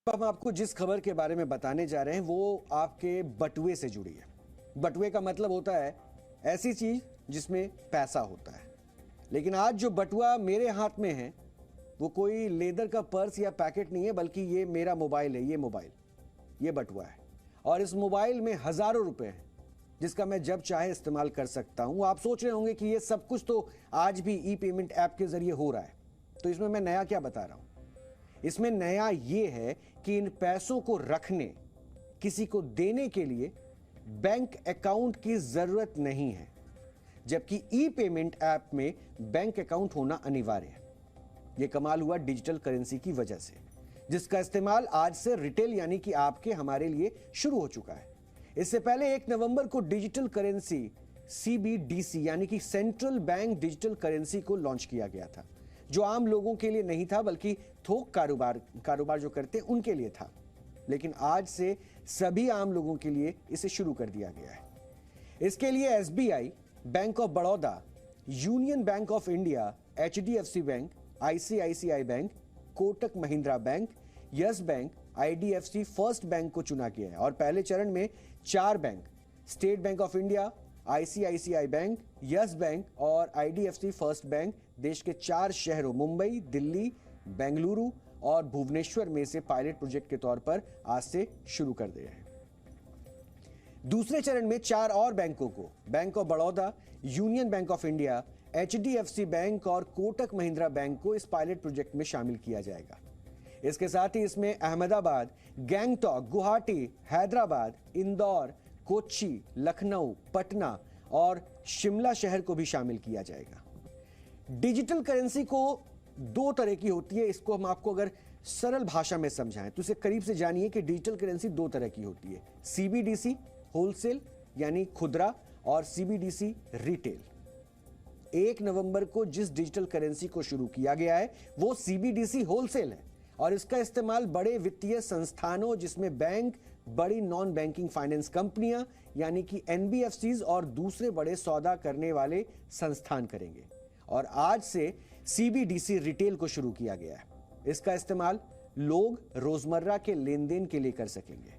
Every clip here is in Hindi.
हम आपको जिस खबर के बारे में बताने जा रहे हैं वो आपके बटुए से जुड़ी है। बटुए का मतलब होता है ऐसी चीज जिसमें पैसा होता है। लेकिन आज जो बटुआ मेरे हाथ में है वो कोई लेदर का पर्स या पैकेट नहीं है, बल्कि ये मेरा मोबाइल है। ये बटुआ है और इस मोबाइल में हजारों रुपए हैं जिसका मैं जब चाहे इस्तेमाल कर सकता हूं। आप सोच रहे होंगे कि ये सब कुछ तो आज भी ई पेमेंट ऐप के जरिए हो रहा है, तो इसमें मैं नया क्या बता रहा हूं? इसमें नया ये है कि इन पैसों को रखने, किसी को देने के लिए बैंक अकाउंट की जरूरत नहीं है, जबकि ई पेमेंट ऐप में बैंक अकाउंट होना अनिवार्य है। यह कमाल हुआ डिजिटल करेंसी की वजह से, जिसका इस्तेमाल आज से रिटेल यानी कि आपके हमारे लिए शुरू हो चुका है। इससे पहले 1 नवंबर को डिजिटल करेंसी CBDC यानी कि सेंट्रल बैंक डिजिटल करेंसी को लॉन्च किया गया था, जो आम लोगों के लिए नहीं था बल्कि थोक कारोबार जो करते उनके लिए था। लेकिन आज से सभी आम लोगों के लिए इसे शुरू कर दिया गया है। इसके लिए SBI, bank of Baroda, union bank of India, HDFC bank, ICICI bank, Kotak Mahindra bank, yes bank, IDFC first bank को चुना गया है। और पहले चरण में 4 bank, state bank of India, ICICI bank, yes bank और IDFC फर्स्ट बैंक देश के 4 शहरों मुंबई, दिल्ली, बेंगलुरु और भुवनेश्वर में से पायलट प्रोजेक्ट के तौर पर आज से शुरू कर दिए हैं। दूसरे चरण में 4 और बैंकों को, bank of Baroda, union bank of India, HDFC bank और कोटक महिंद्रा बैंक को इस पायलट प्रोजेक्ट में शामिल किया जाएगा। इसके साथ ही इसमें अहमदाबाद, गैंगटॉक, गुवाहाटी, हैदराबाद, इंदौर, कोच्चि, लखनऊ, पटना और शिमला शहर को भी शामिल किया जाएगा। डिजिटल करेंसी को 2 तरह की होती है। इसको हम आपको अगर सरल भाषा में समझाएं तो इसे करीब से जानिए कि डिजिटल करेंसी 2 तरह की होती है, CBDC होलसेल यानी खुदरा और CBDC रिटेल। 1 नवंबर को जिस डिजिटल करेंसी को शुरू किया गया है वो CBDC होलसेल है और इसका इस्तेमाल बड़े वित्तीय संस्थानों, जिसमें बैंक, बड़ी नॉन बैंकिंग फाइनेंस कंपनियां यानी कि NBFCs और दूसरे बड़े सौदा करने वाले संस्थान करेंगे। और आज से CBDC रिटेल को शुरू किया गया है। इसका इस्तेमाल लोग रोजमर्रा के लेन देन के लिए कर सकेंगे।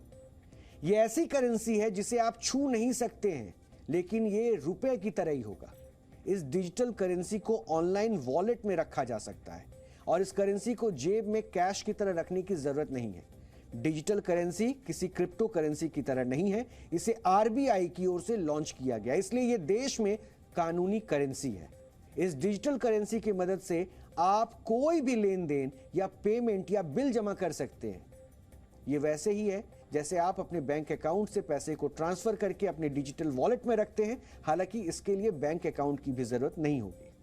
यह ऐसी करेंसी है जिसे आप छू नहीं सकते हैं, लेकिन यह रुपए की तरह ही होगा। इस डिजिटल करेंसी को ऑनलाइन वॉलेट में रखा जा सकता है और इस करेंसी को जेब में कैश की तरह रखने की जरूरत नहीं है। डिजिटल करेंसी किसी क्रिप्टो करेंसी की तरह नहीं है। इसे RBI की ओर से लॉन्च किया गया, इसलिए यह देश में कानूनी करेंसी है। इस डिजिटल करेंसी की मदद से आप कोई भी लेन देन या पेमेंट या बिल जमा कर सकते हैं। यह वैसे ही है जैसे आप अपने बैंक अकाउंट से पैसे को ट्रांसफर करके अपने डिजिटल वॉलेट में रखते हैं। हालांकि इसके लिए बैंक अकाउंट की भी जरूरत नहीं होगी।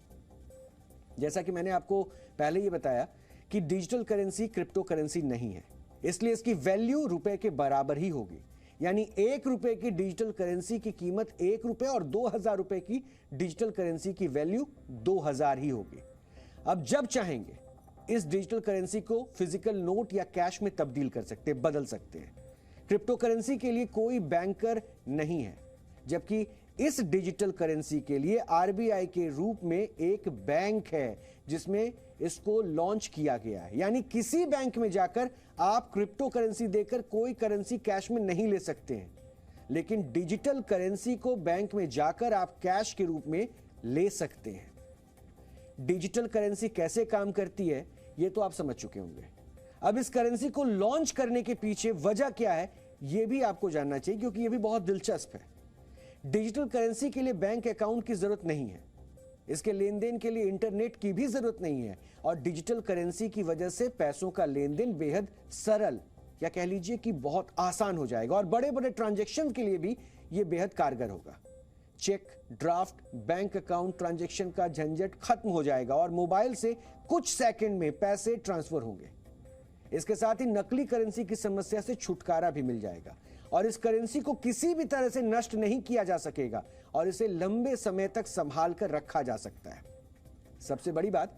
जैसा कि मैंने आपको पहले ही बताया कि डिजिटल करेंसी क्रिप्टो करेंसी नहीं है, इसलिए इसकी वैल्यू रुपए के बराबर ही होगी। यानी 1 रुपए की डिजिटल करेंसी की कीमत 1 रुपए और 2000 रुपए की डिजिटल करेंसी की वैल्यू 2000 ही होगी। अब जब चाहेंगे इस डिजिटल करेंसी को फिजिकल नोट या कैश में तब्दील कर सकते हैं, बदल सकते हैं। क्रिप्टो करेंसी के लिए कोई बैंकर नहीं है, जबकि इस डिजिटल करेंसी के लिए RBI के रूप में एक बैंक है जिसमें इसको लॉन्च किया गया है। यानी किसी बैंक में जाकर आप क्रिप्टो करेंसी देकर कोई करेंसी कैश में नहीं ले सकते हैं, लेकिन डिजिटल करेंसी को बैंक में जाकर आप कैश के रूप में ले सकते हैं। डिजिटल करेंसी कैसे काम करती है यह तो आप समझ चुके होंगे। अब इस करेंसी को लॉन्च करने के पीछे वजह क्या है यह भी आपको जानना चाहिए, क्योंकि यह भी बहुत दिलचस्प है। डिजिटल करेंसी के लिए बैंक अकाउंट की जरूरत नहीं है, इसके लेन देन के लिए इंटरनेट की भी जरूरत नहीं है और डिजिटल करेंसी की वजह से पैसों का लेन देन बेहद सरल या कह लीजिए कि बहुत आसान हो जाएगा और बड़े बड़े ट्रांजैक्शन के लिए भी यह बेहद कारगर होगा। Cheque, draft, bank account transaction का झंझट खत्म हो जाएगा और मोबाइल से कुछ सेकंड में पैसे ट्रांसफर होंगे। इसके साथ ही नकली करेंसी की समस्या से छुटकारा भी मिल जाएगा और इस करेंसी को किसी भी तरह से नष्ट नहीं किया जा सकेगा और इसे लंबे समय तक संभाल कर रखा जा सकता है। सबसे बड़ी बात